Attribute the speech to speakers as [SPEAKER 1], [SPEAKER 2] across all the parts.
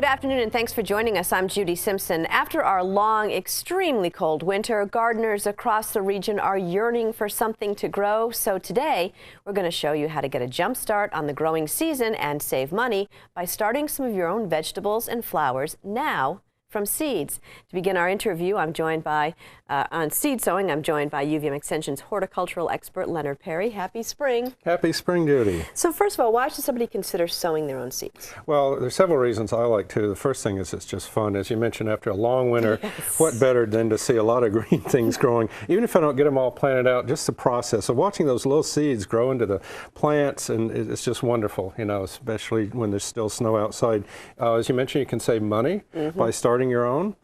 [SPEAKER 1] afternoon and thanks for joining us. I'm Judy Simpson. After our long, extremely cold winter, gardeners across the region are yearning for something to grow. So today, we're going to show you how to get a jump start on the growing season and save money by starting some of your own vegetables and flowers now from seeds. To begin our interview, I'm joined by, on seed sowing, I'm joined by UVM Extension's horticultural expert, Leonard Perry. Happy spring.
[SPEAKER 2] Happy spring, Judy.
[SPEAKER 1] So first of all, why should somebody consider sowing their own seeds?
[SPEAKER 2] Well, there's several reasons I like to. The first thing is it's just fun. As you mentioned, after a long winter,
[SPEAKER 1] Yes.
[SPEAKER 2] What better than to see a lot of green things growing? Even if I don't get them all planted out, just the process of watching those little seeds grow into the plants, and it's just wonderful, you know, especially when there's still snow outside. As you mentioned, you can save money by starting your own.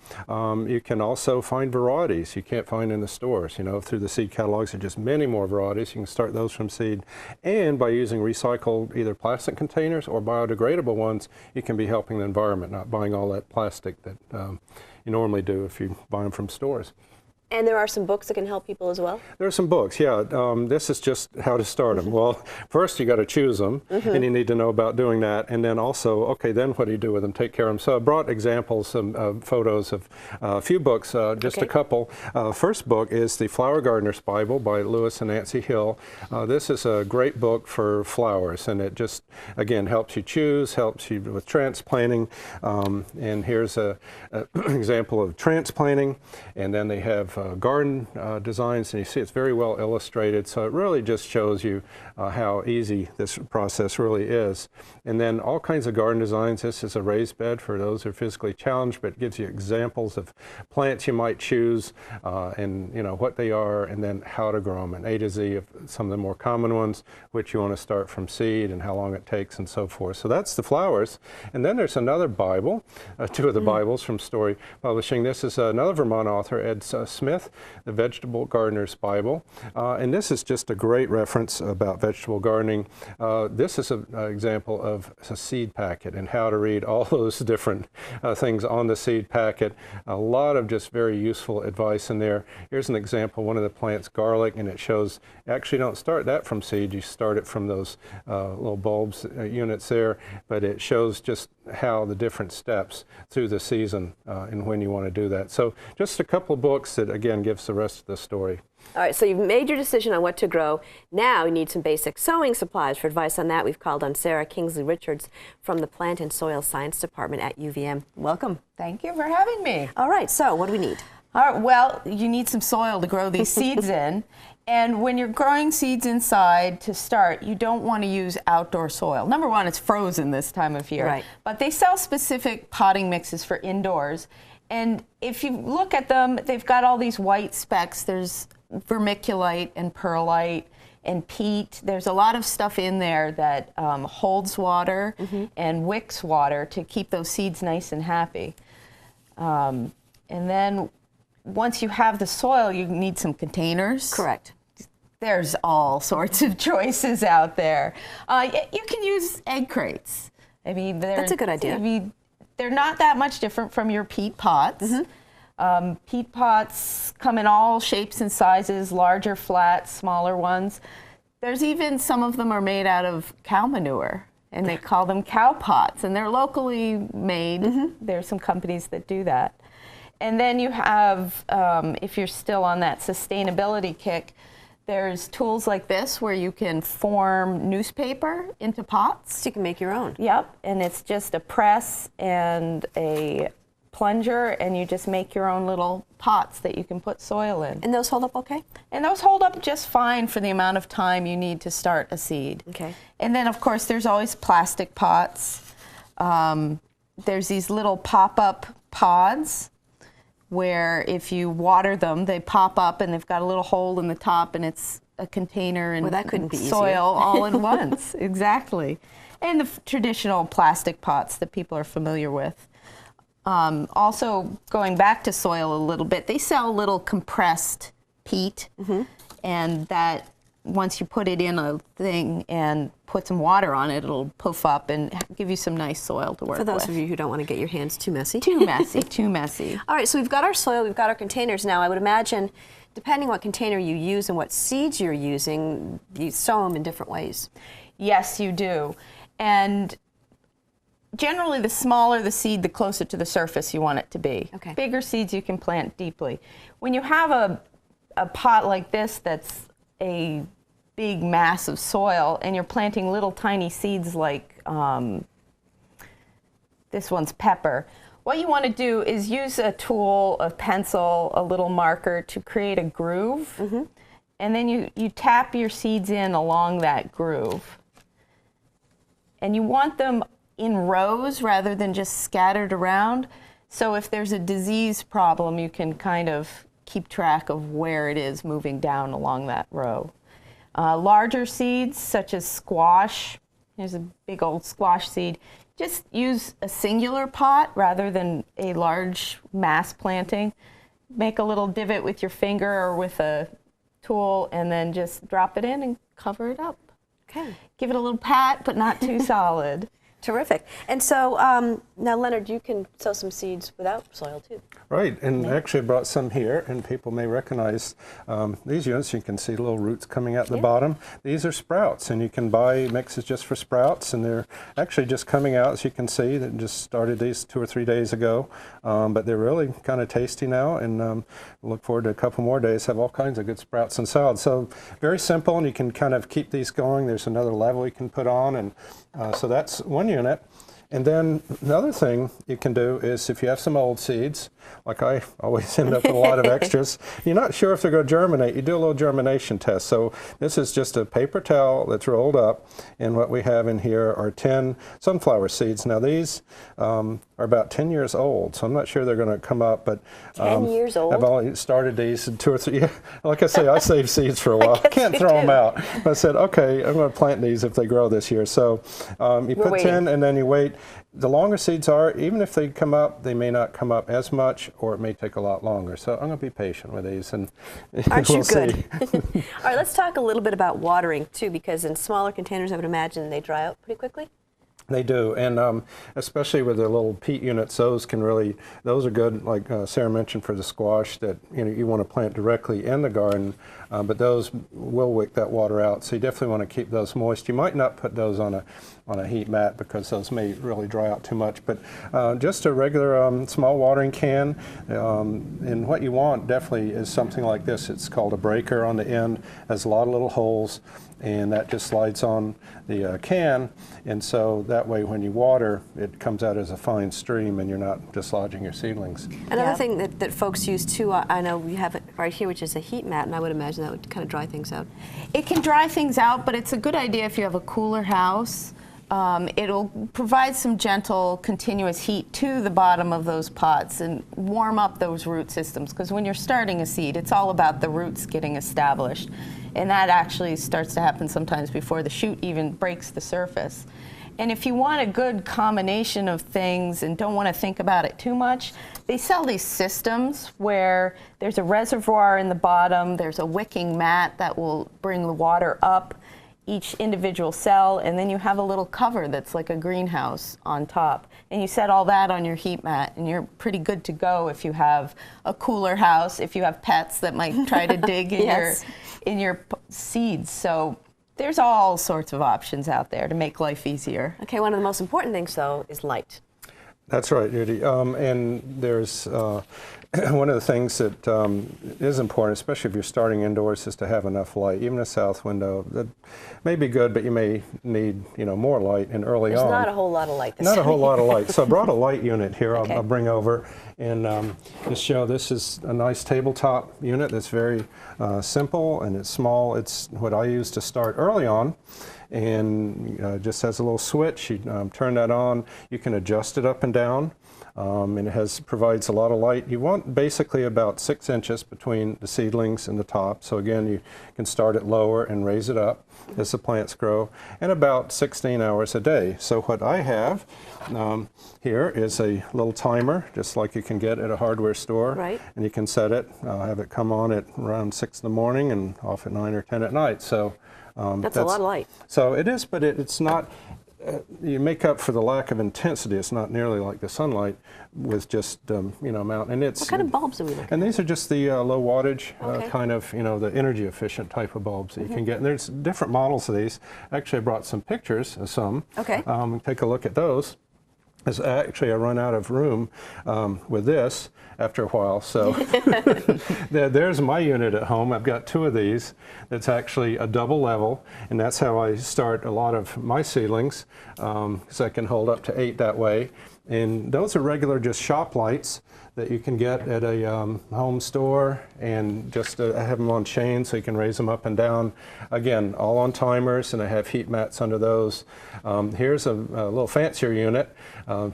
[SPEAKER 2] You can also find varieties you can't find in the stores. You know, through the seed catalogs, there are just many more varieties. You can start those from seed. And by using recycled either plastic containers or biodegradable ones, you can be helping the environment, not buying all that plastic that you normally do if you buy them from stores.
[SPEAKER 1] And there are some books that can help people as well?
[SPEAKER 2] There are some books, yeah. This is just how to start them. Well, first you got to choose them, and you need to know about doing that. And then also, okay, then what do you do with them? Take care of them. So I brought examples, some photos of a few books, just a couple. First book is The Flower Gardener's Bible by Lewis and Nancy Hill. This is a great book for flowers, and it just, again, helps you choose, helps you with transplanting. And here's an example of transplanting, and then they have garden designs, and you see it's very well illustrated, so it really just shows you how easy this process really is. And then all kinds of garden designs. This is a raised bed for those who are physically challenged, but it gives you examples of plants you might choose, and you know what they are, and then how to grow them, and A to Z of some of the more common ones, which you want to start from seed and how long it takes and so forth. So that's the flowers. And then there's another Bible, two of the Bibles from Story Publishing. This is another Vermont author, Ed Smith, The Vegetable Gardener's Bible. And this is just a great reference about vegetable gardening. This is an example of a seed packet and how to read all those different things on the seed packet. A lot of just very useful advice in there. Here's an example, one of the plants, garlic, and it shows, actually don't start that from seed, you start it from those little bulbs units there, but it shows just how the different steps through the season and when you want to do that. So just a couple of books that again gives the rest of the story.
[SPEAKER 1] All right, so you've made your decision on what to grow. Now you need some basic sowing supplies. For advice on that, we've called on Sarah Kingsley Richards from the Plant and Soil Science Department at UVM. Welcome.
[SPEAKER 3] Thank you for having me.
[SPEAKER 1] All right, so what do we need?
[SPEAKER 3] All right, well, you need some soil to grow these seeds in. And when you're growing seeds inside to start, you don't want to use outdoor soil. Number one, it's frozen this time of year.
[SPEAKER 1] Right.
[SPEAKER 3] But they sell specific potting mixes for indoors. And if you look at them, they've got all these white specks. There's vermiculite and perlite and peat. There's a lot of stuff in there that holds water and wicks water to keep those seeds nice and happy. And then once you have the soil, you need some containers.
[SPEAKER 1] Correct.
[SPEAKER 3] There's all sorts of choices out there. You can use egg crates. I mean,
[SPEAKER 1] That's a good idea.
[SPEAKER 3] I mean, they're not that much different from your peat pots. Peat pots come in all shapes and sizes, larger, flat, smaller ones. There's even some of them are made out of cow manure, and they call them cow pots, and they're locally made. There's some companies that do that. And then you have, if you're still on that sustainability kick, there's tools like this where you can form newspaper into pots.
[SPEAKER 1] So you can make your own.
[SPEAKER 3] Yep, and it's just a press and a plunger, and you just make your own little pots that you can put soil in.
[SPEAKER 1] And those hold up okay?
[SPEAKER 3] And those hold up just fine for the amount of time you need to start a seed.
[SPEAKER 1] Okay.
[SPEAKER 3] And then, of course, there's always plastic pots. There's these little pop-up pods where if you water them, they pop up and they've got a little hole in the top, and it's a container and
[SPEAKER 1] that couldn't be
[SPEAKER 3] soil
[SPEAKER 1] easier.
[SPEAKER 3] all in once. Exactly. And the traditional plastic pots that people are familiar with. Also, going back to soil a little bit, they sell little compressed peat, and that once you put it in a thing and put some water on it, it'll poof up and give you some nice soil to work with.
[SPEAKER 1] For those of you who don't want to get your hands too messy.
[SPEAKER 3] Too messy, too messy.
[SPEAKER 1] All right, so we've got our soil, we've got our containers now. I would imagine, depending what container you use and what seeds you're using, you sow them in different ways.
[SPEAKER 3] Yes, you do. And generally, the smaller the seed, the closer to the surface you want it to be.
[SPEAKER 1] Okay.
[SPEAKER 3] Bigger seeds you can plant deeply. When you have a pot like this that's a big mass of soil and you're planting little tiny seeds like this one's pepper, what you want to do is use a tool, a pencil, a little marker to create a groove. And then you tap your seeds in along that groove. And you want them in rows rather than just scattered around. So if there's a disease problem, you can kind of keep track of where it is moving down along that row. Larger seeds, such as squash, here's a big old squash seed, just use a singular pot rather than a large mass planting. Make a little divot with your finger or with a tool and then just drop it in and cover it up.
[SPEAKER 1] Okay.
[SPEAKER 3] Give it a little pat, but not too solid.
[SPEAKER 1] Terrific. And so now, Leonard, you can sow some seeds without soil too.
[SPEAKER 2] Right, and actually I brought some here, and people may recognize these units. You can see little roots coming out the bottom. These are sprouts, and you can buy mixes just for sprouts, and they're actually just coming out, as you can see. They just started these 2 or 3 days ago, but they're really kind of tasty now, and look forward to a couple more days, have all kinds of good sprouts and salads. So very simple, and you can kind of keep these going. There's another level you can put on, and so that's one unit. And then another thing you can do is if you have some old seeds, like I always end up with a lot of extras, you're not sure if they're going to germinate, you do a little germination test. So this is just a paper towel that's rolled up, and what we have in here are 10 sunflower seeds. Now these are about 10 years old, so I'm not sure they're going to come up, but
[SPEAKER 1] 10 years old?
[SPEAKER 2] I've only started these in 2 or 3 years. Like I say, I save seeds for a while. I can't throw them out. I said, okay, I'm going to plant these if they grow this year. So you put 10 and then you wait. The longer seeds are, even if they come up, they may not come up as much, or it may take a lot longer. So I'm going to be patient with these, and
[SPEAKER 1] Aren't
[SPEAKER 2] we'll
[SPEAKER 1] you good?
[SPEAKER 2] see.
[SPEAKER 1] All right, let's talk a little bit about watering too, because in smaller containers, I would imagine they dry out pretty quickly.
[SPEAKER 2] They do, and especially with the little peat units, those are good, like Sarah mentioned, for the squash that you want to plant directly in the garden, but those will wick that water out, so you definitely want to keep those moist. You might not put those on a heat mat because those may really dry out too much, but just a regular small watering can, and what you want definitely is something like this. It's called a breaker on the end, has a lot of little holes, and that just slides on the can, and so that way when you water, it comes out as a fine stream and you're not dislodging your seedlings.
[SPEAKER 1] Another thing that folks use too, I know we have it right here, which is a heat mat, and I would imagine that would kind of dry things out.
[SPEAKER 3] It can dry things out, but it's a good idea if you have a cooler house. It'll provide some gentle, continuous heat to the bottom of those pots and warm up those root systems, because when you're starting a seed, it's all about the roots getting established. And that actually starts to happen sometimes before the shoot even breaks the surface. And if you want a good combination of things and don't want to think about it too much, they sell these systems where there's a reservoir in the bottom, there's a wicking mat that will bring the water up each individual cell, and then you have a little cover that's like a greenhouse on top. And you set all that on your heat mat, and you're pretty good to go if you have a cooler house, if you have pets that might try to dig in in your seeds. So there's all sorts of options out there to make life easier.
[SPEAKER 1] Okay, one of the most important things though is light.
[SPEAKER 2] That's right, Judy. And there's one of the things that is important, especially if you're starting indoors, is to have enough light. Even a south window that may be good, but you may need more light. And early
[SPEAKER 1] There's
[SPEAKER 2] on,
[SPEAKER 1] not a whole lot of light.
[SPEAKER 2] Not a whole lot of light. So I brought a light unit here. I'll bring over and just show. This is a nice tabletop unit that's very simple and it's small. It's what I use to start early on. And just has a little switch. You turn that on. You can adjust it up and down, and it provides a lot of light. You want basically about 6 inches between the seedlings and the top. So again, you can start it lower and raise it up as the plants grow, and about 16 hours a day. So what I have here is a little timer, just like you can get at a hardware store.
[SPEAKER 1] Right.
[SPEAKER 2] And you can set it, have it come on at around 6 in the morning and off at 9 or 10 at night. So.
[SPEAKER 1] That's a lot of light.
[SPEAKER 2] So it is, but it's not, you make up for the lack of intensity. It's not nearly like the sunlight with just, amount. And it's,
[SPEAKER 1] what kind of bulbs are we looking at?
[SPEAKER 2] And these are just the low wattage, kind of, the energy efficient type of bulbs that you can get. And there's different models of these. Actually, I brought some pictures of some.
[SPEAKER 1] Okay.
[SPEAKER 2] Take a look at those. is actually I run out of room with this after a while. So there's my unit at home. I've got 2 of these. That's actually a double level, and that's how I start a lot of my seedlings, because I can hold up to 8 that way. And those are regular just shop lights that you can get at a home store, and just have them on chains so you can raise them up and down. Again, all on timers, and I have heat mats under those. Here's a little fancier unit.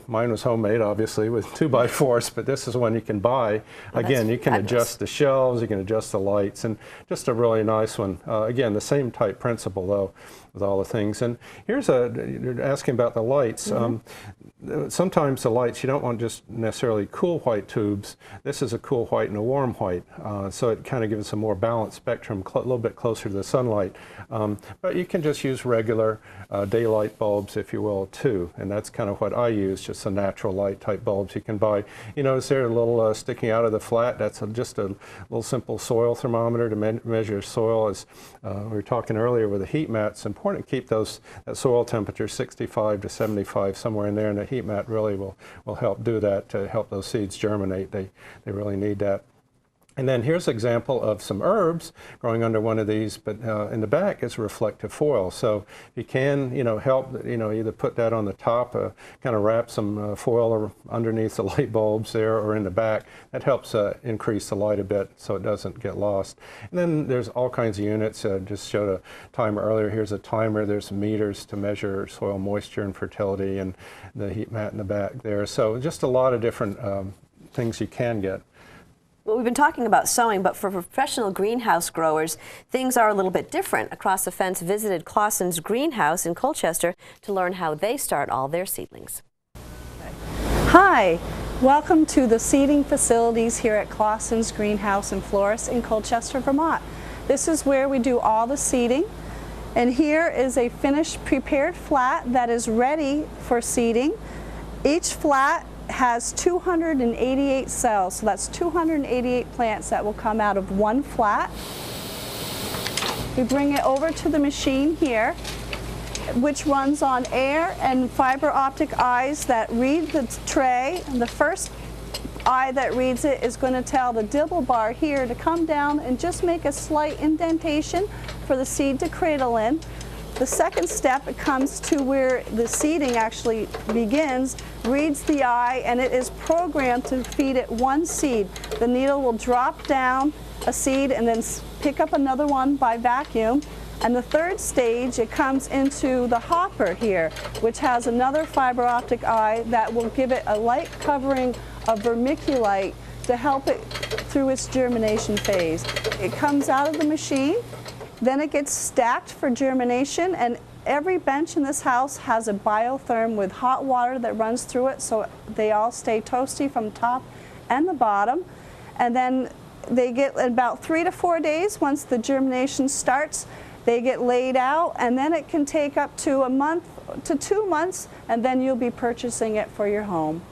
[SPEAKER 2] Mine was homemade, obviously, with 2x4s, but this is one you can buy. Again, you can adjust the shelves, you can adjust the lights, and just a really nice one. Again, the same type principle, though, with all the things. And here's you're asking about the lights. Sometimes the lights, you don't want just necessarily cool white tubes. This is a cool white and a warm white, so it kind of gives us a more balanced spectrum, a little bit closer to the sunlight. But you can just use regular daylight bulbs, if you will, too, and that's kind of what I use, just the natural light type bulbs you can buy. You notice there a little sticking out of the flat? That's just a little simple soil thermometer to measure soil. As we were talking earlier with the heat mats, it's important to keep that soil temperature 65 to 75, somewhere in there, and the heat mat really will help do that, to help those seeds germinate. They really need that. And then here's an example of some herbs growing under one of these, but in the back is reflective foil. So you can, help, either put that on the top, kind of wrap some foil underneath the light bulbs there, or in the back. That helps increase the light a bit so it doesn't get lost. And then there's all kinds of units. Just showed a timer earlier. Here's a timer. There's meters to measure soil moisture and fertility, and the heat mat in the back there. So just a lot of different things you can get.
[SPEAKER 1] Well, we've been talking about sowing, but for professional greenhouse growers, things are a little bit different. Across the Fence visited Clausen's greenhouse in Colchester to learn how they start all their seedlings.
[SPEAKER 4] Hi, welcome to the seeding facilities here at Clausen's Greenhouse and Florist in Colchester, Vermont. This is where we do all the seeding, and here is a finished prepared flat that is ready for seeding. Each flat has 288 cells, so that's 288 plants that will come out of one flat. We bring it over to the machine here, which runs on air and fiber optic eyes that read the tray. And the first eye that reads it is going to tell the dibble bar here to come down and just make a slight indentation for the seed to cradle in. The second step, it comes to where the seeding actually begins, reads the eye, and it is programmed to feed it one seed. The needle will drop down a seed and then pick up another one by vacuum. And the third stage, it comes into the hopper here, which has another fiber optic eye that will give it a light covering of vermiculite to help it through its germination phase. It comes out of the machine. Then it gets stacked for germination, and every bench in this house has a biotherm with hot water that runs through it, so they all stay toasty from top and the bottom. And then they get about 3 to 4 days. Once the germination starts, they get laid out, and then it can take up to a month to 2 months, and then you'll be purchasing it for your home.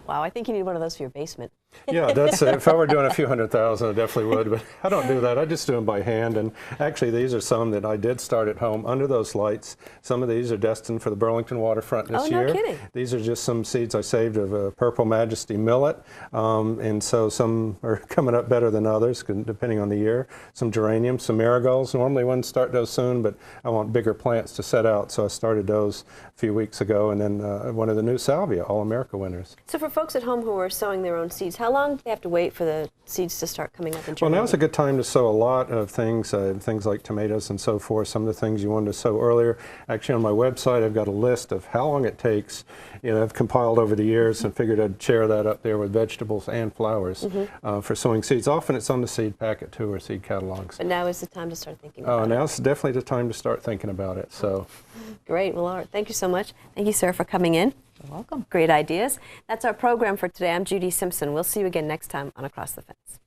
[SPEAKER 1] Wow, I think you need one of those for your basement.
[SPEAKER 2] Yeah, that's if I were doing a few 100,000, I definitely would, but I don't do that. I just do them by hand. And actually, these are some that I did start at home under those lights. Some of these are destined for the Burlington waterfront this year.
[SPEAKER 1] Oh, no kidding.
[SPEAKER 2] These are just some seeds I saved of Purple Majesty millet, and so some are coming up better than others, depending on the year. Some geraniums, some marigolds. Normally, I wouldn't start those soon, but I want bigger plants to set out, so I started those a few weeks ago. And then one of the new salvia, All-America winners.
[SPEAKER 1] So for folks at home who are sowing their own seeds, how long do they have to wait for the seeds to start coming up and germinating?
[SPEAKER 2] Well, now's a good time to sow a lot of things, things like tomatoes and so forth. Some of the things you wanted to sow earlier. Actually, on my website, I've got a list of how long it takes. I've compiled over the years and figured I'd share that up there with vegetables and flowers for sowing seeds. Often it's on the seed packet too, or seed catalogs.
[SPEAKER 1] But now is the time to start thinking about it.
[SPEAKER 2] Now's definitely the time to start thinking about it. So,
[SPEAKER 1] great. Well, all right. Thank you so much. Thank you, Sarah, for coming in.
[SPEAKER 3] You're welcome.
[SPEAKER 1] Great ideas. That's our program for today. I'm Judy Simpson. We'll see you again next time on Across the Fence.